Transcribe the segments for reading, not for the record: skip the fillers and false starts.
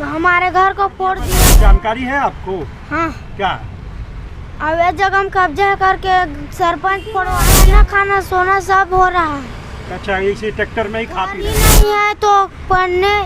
हमारे घर को फोड़ दिया। जानकारी है आपको? हाँ, क्या? अवैध जगह में कब्जा करके सरपंच फोड़वाना, खाना सोना सब हो रहा है। अच्छा, इसी ट्रैक्टर में ही खा पी गाड़ी नहीं है तो पढ़ने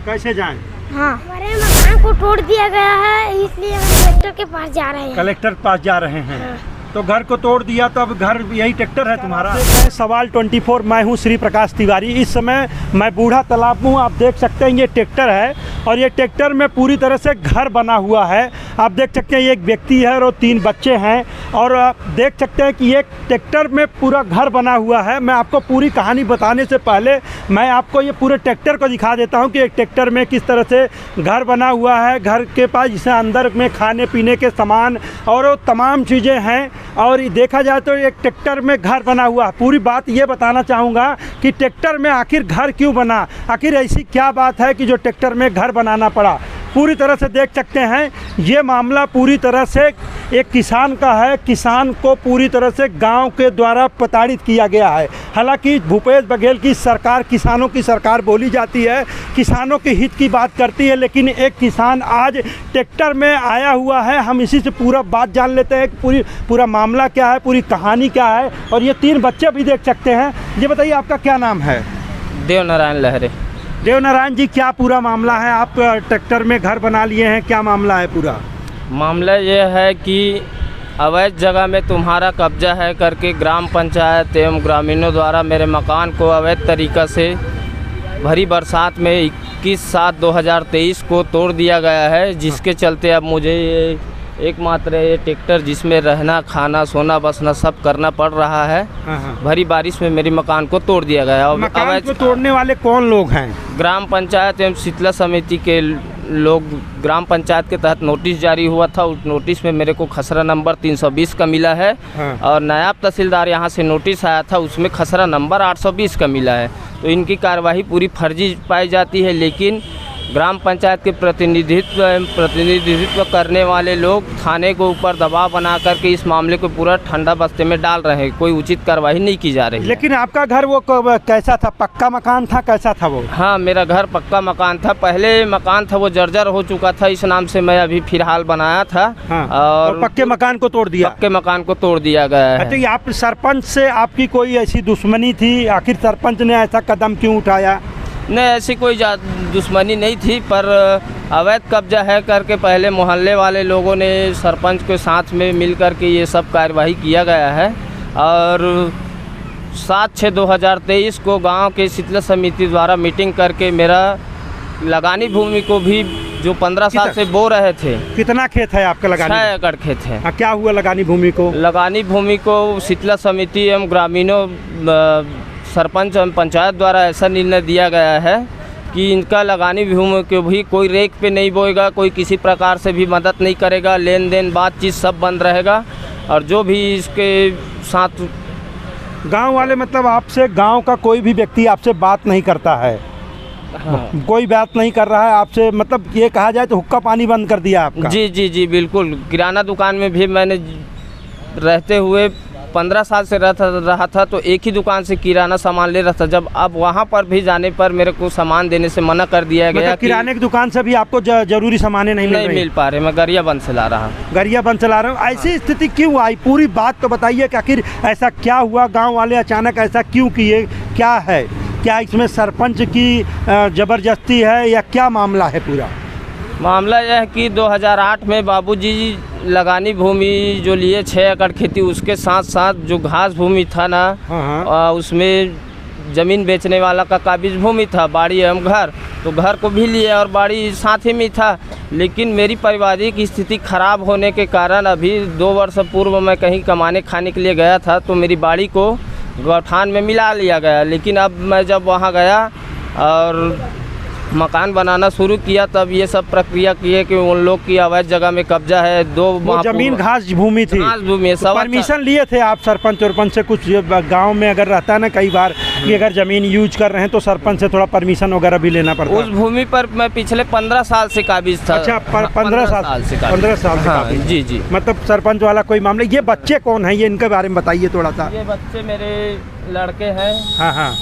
कैसे जाएं? हाँ, हमारे मकान को तोड़ दिया गया है, इसलिए हम कलेक्टर के पास जा रहे हैं। कलेक्टर के पास जा रहे हैं। हाँ। तो घर को तोड़ दिया तो अब घर यही ट्रैक्टर है तुम्हारा? सवाल 24, मैं हूँ श्री प्रकाश तिवारी। इस समय मैं बूढ़ा तालाब हूँ। आप देख सकते हैं ये ट्रैक्टर है और ये ट्रैक्टर में पूरी तरह से घर बना हुआ है। आप देख सकते हैं ये एक व्यक्ति है और 3 बच्चे हैं और आप देख सकते हैं कि एक ट्रैक्टर में पूरा घर बना हुआ है। मैं आपको पूरी कहानी बताने से पहले मैं आपको ये पूरे ट्रैक्टर को दिखा देता हूँ कि एक ट्रैक्टर में किस तरह से घर बना हुआ है। घर के पास जिसे अंदर में खाने पीने के सामान और तमाम चीज़ें हैं और देखा जाए तो एक ट्रैक्टर में घर बना हुआ है। पूरी बात ये बताना चाहूँगा कि ट्रैक्टर में आखिर घर क्यों बना, आखिर ऐसी क्या बात है कि जो ट्रैक्टर में घर बनाना पड़ा। पूरी तरह से देख सकते हैं ये मामला पूरी तरह से एक किसान का है। किसान को पूरी तरह से गांव के द्वारा प्रताड़ित किया गया है। हालांकि भूपेश बघेल की सरकार किसानों की सरकार बोली जाती है, किसानों के हित की बात करती है, लेकिन एक किसान आज ट्रैक्टर में आया हुआ है। हम इसी से पूरा बात जान लेते हैं कि पूरा मामला क्या है, पूरी कहानी क्या है। और ये 3 बच्चे भी देख सकते हैं। ये बताइए आपका क्या नाम है? देवनारायण लहरे। देवनारायण जी, क्या पूरा मामला है? आप ट्रैक्टर में घर बना लिए हैं, क्या मामला है पूरा? मामला ये है कि अवैध जगह में तुम्हारा कब्जा है करके ग्राम पंचायत एवं ग्रामीणों द्वारा मेरे मकान को अवैध तरीक़ा से भरी बरसात में 21/7/2023 को तोड़ दिया गया है, जिसके चलते अब मुझे ये एकमात्र ये ट्रैक्टर जिसमें रहना खाना सोना बसना सब करना पड़ रहा है। भरी बारिश में मेरी मकान को तोड़ दिया गया। मकान को तोड़ने वाले कौन लोग हैं? ग्राम पंचायत एवं शीतला समिति के लोग। ग्राम पंचायत के तहत नोटिस जारी हुआ था। उस नोटिस में मेरे को खसरा नंबर 320 का मिला है। और नायब तहसीलदार यहाँ से नोटिस आया था, उसमें खसरा नंबर 820 का मिला है। तो इनकी कार्यवाही पूरी फर्जी पाई जाती है। लेकिन ग्राम पंचायत के प्रतिनिधित्व करने वाले लोग थाने को ऊपर दबाव बना करके इस मामले को पूरा ठंडा बस्ते में डाल रहे हैं। कोई उचित कार्रवाई नहीं की जा रही। लेकिन आपका घर वो कैसा था? पक्का मकान था? कैसा था वो? हाँ, मेरा घर पक्का मकान था। पहले मकान था वो जर्जर हो चुका था, इस नाम से मैं अभी फिलहाल बनाया था। हाँ, और पक्के मकान को तोड़ दिया? पक्के मकान को तोड़ दिया गया है। अच्छा, आप सरपंच से आपकी कोई ऐसी दुश्मनी थी? आखिर सरपंच ने ऐसा कदम क्यों उठाया? नहीं, ऐसी कोई दुश्मनी नहीं थी, पर अवैध कब्जा है करके पहले मोहल्ले वाले लोगों ने सरपंच के साथ में मिल कर के ये सब कार्यवाही किया गया है। और 7/6/2023 को गांव के शीतला समिति द्वारा मीटिंग करके मेरा लगानी भूमि को भी जो 15 साल से बो रहे थे। कितना खेत है आपका लगानी? 6 एकड़ खेत है। क्या हुआ लगानी भूमि को? लगानी भूमि को शीतला समिति एवं ग्रामीणों सरपंच एवं पंचायत द्वारा ऐसा निर्णय दिया गया है कि इनका लगानी भूमि को भी कोई रेक पे नहीं बोएगा, कोई किसी प्रकार से भी मदद नहीं करेगा, लेन देन बातचीत सब बंद रहेगा। और जो भी इसके साथ गांव वाले, मतलब आपसे गांव का कोई भी व्यक्ति आपसे बात नहीं करता है? हाँ। कोई बात नहीं कर रहा है आपसे, मतलब ये कहा जाए तो हुक्का पानी बंद कर दिया आपका? जी जी जी बिल्कुल। किराना दुकान में भी मैंने रहते हुए 15 साल से रहा था तो एक ही दुकान से किराना सामान ले रहा था। जब अब वहाँ पर भी जाने पर मेरे को सामान देने से मना कर दिया गया। मतलब किराने की दुकान से भी आपको जरूरी सामान नहीं मिल पा रहे। मैं गरिया बंद चला रहा हूँ। गरिया बंद चला रहा हूँ। ऐसी स्थिति क्यों आई? पूरी बात तो बताइए कि आखिर ऐसा क्या हुआ? गाँव वाले अचानक ऐसा क्यों किए? क्या है? क्या इसमें सरपंच की ज़बरदस्ती है या क्या मामला है पूरा? मामला यह है कि 2008 में बाबूजी लगानी भूमि जो लिए 6 एकड़ खेती, उसके साथ साथ जो घास भूमि था ना, उसमें ज़मीन बेचने वाला का काबिज भूमि था, बाड़ी एवं घर। तो घर को भी लिए और बाड़ी साथ ही में था। लेकिन मेरी पारिवारिक स्थिति खराब होने के कारण अभी 2 वर्ष पूर्व मैं कहीं कमाने खाने के लिए गया था तो मेरी बाड़ी को गौठान में मिला लिया गया। लेकिन अब मैं जब वहाँ गया और मकान बनाना शुरू किया तब ये सब प्रक्रिया किए कि उन लोग की अवैध जगह में कब्जा है। 2 जमीन घास भूमि थी। घास भूमि सब। परमिशन लिए थे आप सरपंच से? कुछ गांव में अगर रहता है ना कई बार कि अगर जमीन यूज कर रहे हैं तो सरपंच से थोड़ा परमिशन वगैरह भी लेना पड़ता है। उस भूमि पर मैं पिछले 15 साल से काबिज था। अच्छा, 15 साल से? 15 साल से काबिज। जी जी। मतलब सरपंच वाला कोई मामला। ये बच्चे कौन है, ये इनके बारे में बताइए थोड़ा सा। ये बच्चे मेरे लड़के हैं। हाँ हाँ।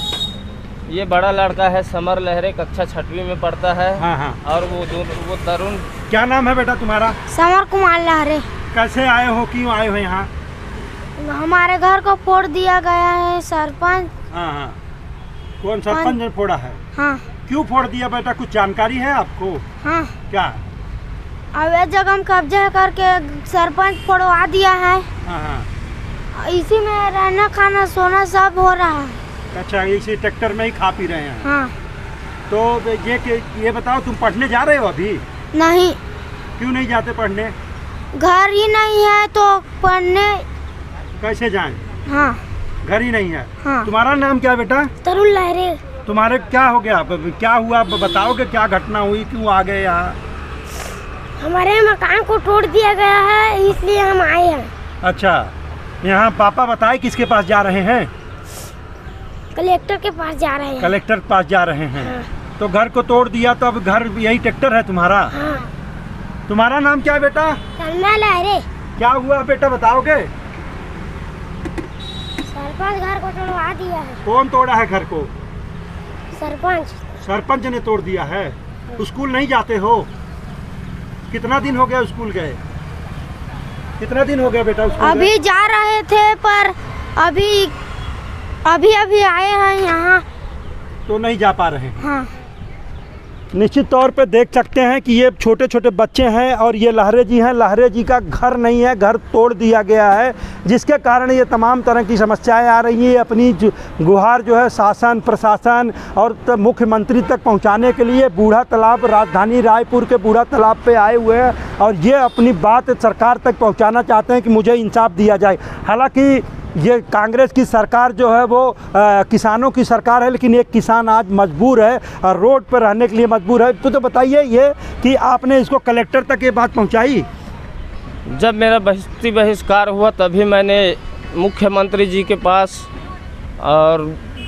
ये बड़ा लड़का है समर लहरे, कक्षा 6वीं में पढ़ता है। हाँ हाँ। और वो तरुण। क्या नाम है बेटा तुम्हारा? समर कुमार लहरे। कैसे आए हो, क्यों आए हो यहाँ? हमारे घर को फोड़ दिया गया है सरपंच। हाँ हाँ। कौन सरपंच ने फोड़ा है? हाँ। क्यों फोड़ दिया बेटा, कुछ जानकारी है आपको? हाँ। क्या? अवैध जगह में कब्जा करके सरपंच फोड़वा दिया है। हाँ हाँ। इसी में रहना खाना सोना सब हो रहा है। अच्छा, इसी ट्रैक्टर में ही खा पी रहे हैं? हाँ। तो ये बताओ, तुम पढ़ने जा रहे हो अभी? नहीं। क्यों नहीं जाते पढ़ने? घर ही नहीं है तो पढ़ने कैसे जाएं? हाँ। घर ही नहीं है। हाँ। तुम्हारा नाम क्या है बेटा? तरुण लहरे। तुम्हारे क्या हो गया, क्या हुआ बताओगे? क्या घटना हुई, क्यों आ गए यहाँ? हमारे मकान को तोड़ दिया गया है, इसलिए हम आए हैं। अच्छा, यहाँ पापा बताए किसके पास जा रहे हैं? कलेक्टर के पास जा रहे हैं। कलेक्टर के पास जा रहे हैं। हाँ। तो घर को तोड़ दिया, तो अब घर यही ट्रैक्टर है तुम्हारा? हाँ। तुम्हारा नाम क्या है बेटा? तन्मय लहरे। क्या हुआ बेटा, बताओगे? सरपंच घर को तोड़वा दिया है। कौन तोड़ा है घर को? सरपंच। सरपंच ने तोड़ दिया है। स्कूल नहीं जाते हो? कितना दिन हो गया स्कूल गए? कितना दिन हो गया बेटा स्कूल अभी गए? जा रहे थे, पर अभी आए हैं यहाँ। तो नहीं जा पा रहे हैं। हाँ। निश्चित तौर पे देख सकते हैं कि ये छोटे छोटे बच्चे हैं और ये लहरे जी हैं। लहरे जी का घर नहीं है, घर तोड़ दिया गया है, जिसके कारण ये तमाम तरह की समस्याएं आ रही हैं। अपनी गुहार जो है शासन प्रशासन और मुख्यमंत्री तक पहुंचाने के लिए बूढ़ा तालाब, राजधानी रायपुर के बूढ़ा तालाब पे आए हुए हैं और ये अपनी बात सरकार तक पहुँचाना चाहते हैं कि मुझे इंसाफ दिया जाए। हालाँकि ये कांग्रेस की सरकार जो है वो किसानों की सरकार है, लेकिन एक किसान आज मजबूर है और रोड पर रहने के लिए मजबूर है। तो बताइए ये कि आपने इसको कलेक्टर तक ये बात पहुंचाई? जब मेरा बस्ती बहिष्कार हुआ तभी मैंने मुख्यमंत्री जी के पास और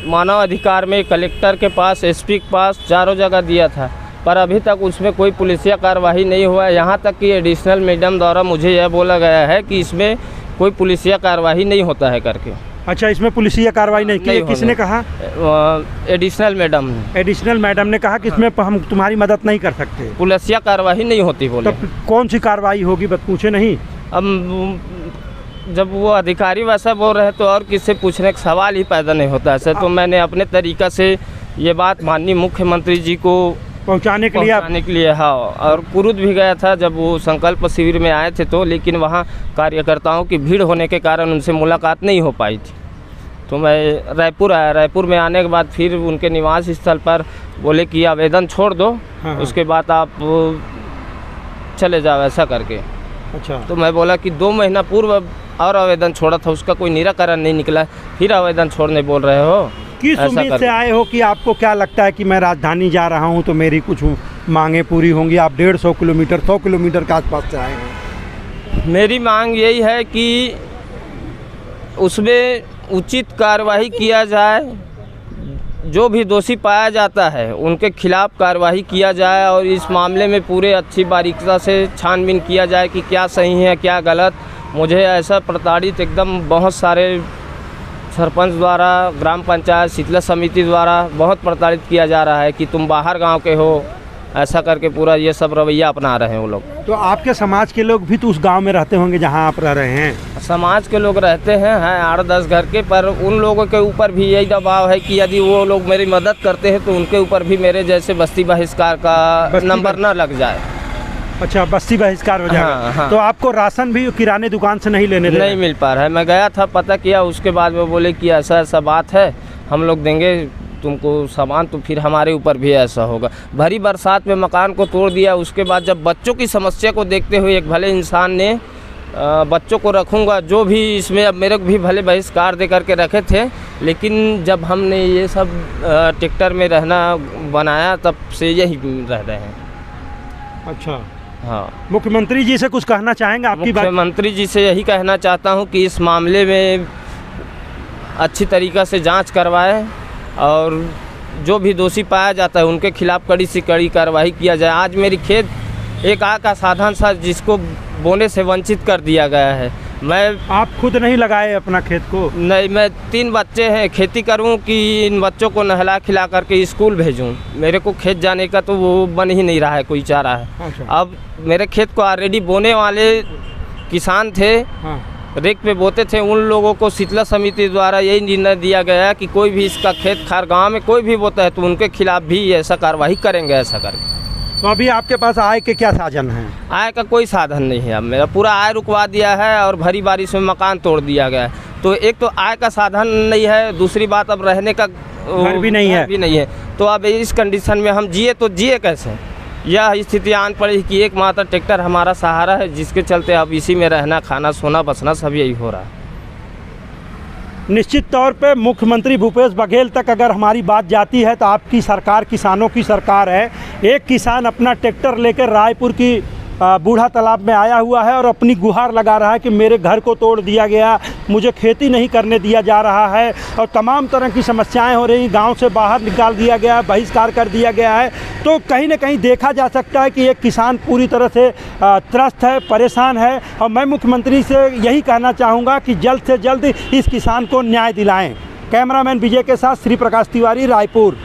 मानव अधिकार में कलेक्टर के पास, एसपी के पास, चारों जगह दिया था, पर अभी तक उसमें कोई पुलिसिया कार्रवाई नहीं हुआ है। यहाँ तक कि एडिशनल मैडम द्वारा मुझे यह बोला गया है कि इसमें कोई पुलिसिया कार्रवाई नहीं होता है करके। अच्छा, इसमें पुलिसिया कार्रवाई नहीं की? किसने कहा? एडिशनल मैडम ने। एडिशनल मैडम ने कहा कि इसमें हम तुम्हारी मदद नहीं कर सकते, पुलिसिया कार्रवाई नहीं होती बोले। तो कौन सी कार्रवाई होगी पूछे नहीं? अब जब वो अधिकारी वैसा बोल रहे तो और किससे पूछने का सवाल ही पैदा नहीं होता है सर। तो मैंने अपने तरीक़ा से ये बात माननीय मुख्यमंत्री जी को पहुंचाने के लिए हाँ, और कुरुद भी गया था जब वो संकल्प शिविर में आए थे तो, लेकिन वहाँ कार्यकर्ताओं की भीड़ होने के कारण उनसे मुलाकात नहीं हो पाई थी। तो मैं रायपुर आया। रायपुर में आने के बाद फिर उनके निवास स्थल पर बोले कि आवेदन छोड़ दो, हाँ। उसके बाद आप चले जाओ ऐसा करके। अच्छा। तो मैं बोला कि 2 महीना पूर्व और आवेदन छोड़ा था, उसका कोई निराकरण नहीं निकला, फिर आवेदन छोड़ने बोल रहे हो? किस उम्मीद से आए हो कि आपको क्या लगता है कि मैं राजधानी जा रहा हूं तो मेरी कुछ मांगे पूरी होंगी? आप 150 किलोमीटर 100 किलोमीटर के आसपास से आए हैं। मेरी मांग यही है कि उसमें उचित कार्रवाई किया जाए, जो भी दोषी पाया जाता है उनके खिलाफ कार्रवाई किया जाए और इस मामले में पूरे अच्छी बारीकी से छानबीन किया जाए कि क्या सही है क्या गलत। मुझे ऐसा प्रताड़ित एकदम बहुत सारे सरपंच द्वारा, ग्राम पंचायत शीतला समिति द्वारा बहुत प्रताड़ित किया जा रहा है कि तुम बाहर गांव के हो, ऐसा करके पूरा ये सब रवैया अपना रहे हैं वो लोग। तो आपके समाज के लोग भी तो उस गांव में रहते होंगे जहां आप रह रहे हैं? समाज के लोग रहते हैं 8-10 घर के, पर उन लोगों के ऊपर भी यही दबाव है कि यदि वो लोग मेरी मदद करते हैं तो उनके ऊपर भी मेरे जैसे बस्ती बहिष्कार का नंबर न लग जाए। अच्छा, बस्ती बहिष्कार हो जाएगा। हाँ। तो आपको राशन भी किराने दुकान से नहीं लेने नहीं मिल पा रहा है। मैं गया था, पता किया, उसके बाद वो बोले कि ऐसा ऐसा बात है, हम लोग देंगे तुमको सामान, तो फिर हमारे ऊपर भी ऐसा होगा। भरी बरसात में मकान को तोड़ दिया। उसके बाद जब बच्चों की समस्या को देखते हुए एक भले इंसान ने बच्चों को रखूँगा, जो भी इसमें अब मेरे को भी भले बहिष्कार दे करके रखे थे, लेकिन जब हमने ये सब ट्रैक्टर में रहना बनाया तब से यही रह रहे हैं। अच्छा। हाँ। मुख्यमंत्री जी से कुछ कहना चाहेंगे? आपकी बात। मुख्यमंत्री जी से यही कहना चाहता हूँ कि इस मामले में अच्छी तरीक़ा से जांच करवाएं और जो भी दोषी पाया जाता है उनके खिलाफ कड़ी से कड़ी कार्रवाई किया जाए। आज मेरी खेत एक आय का साधन था जिसको बोने से वंचित कर दिया गया है। आप खुद नहीं लगाए अपना खेत को? नहीं, मैं 3 बच्चे हैं, खेती करूं कि इन बच्चों को नहला खिला करके स्कूल भेजूं। मेरे को खेत जाने का तो वो बन ही नहीं रहा है, कोई चारा है। अच्छा। अब मेरे खेत को ऑलरेडी बोने वाले किसान थे, हाँ। रेक पे बोते थे, उन लोगों को शीतला समिति द्वारा यही निर्णय दिया गया है कि कोई भी इसका खेत खार गांव में कोई भी बोता है तो उनके खिलाफ भी ऐसा कार्रवाई करेंगे, ऐसा करके। तो अभी आपके पास आय के क्या साधन हैं? आय का कोई साधन नहीं है। अब मेरा पूरा आय रुकवा दिया है और भरी बारिश में मकान तोड़ दिया गया है। तो एक तो आय का साधन नहीं है, दूसरी बात अब रहने का घर भी नहीं है। तो अब इस कंडीशन में हम जिए तो जिए कैसे? यह स्थिति आन पड़ी कि एकमात्र ट्रैक्टर हमारा सहारा है, जिसके चलते अब इसी में रहना, खाना, सोना, बसना सब यही हो रहा है। निश्चित तौर पे मुख्यमंत्री भूपेश बघेल तक अगर हमारी बात जाती है तो आपकी सरकार किसानों की सरकार है। एक किसान अपना ट्रैक्टर लेकर रायपुर की बूढ़ा तालाब में आया हुआ है और अपनी गुहार लगा रहा है कि मेरे घर को तोड़ दिया गया, मुझे खेती नहीं करने दिया जा रहा है और तमाम तरह की समस्याएं हो रही, गांव से बाहर निकाल दिया गया, बहिष्कार कर दिया गया है। तो कहीं ना कहीं देखा जा सकता है कि एक किसान पूरी तरह से त्रस्त है, परेशान है और मैं मुख्यमंत्री से यही कहना चाहूँगा कि जल्द से जल्द इस किसान को न्याय दिलाएँ। कैमरामैन विजय के साथ श्री प्रकाश तिवारी, रायपुर।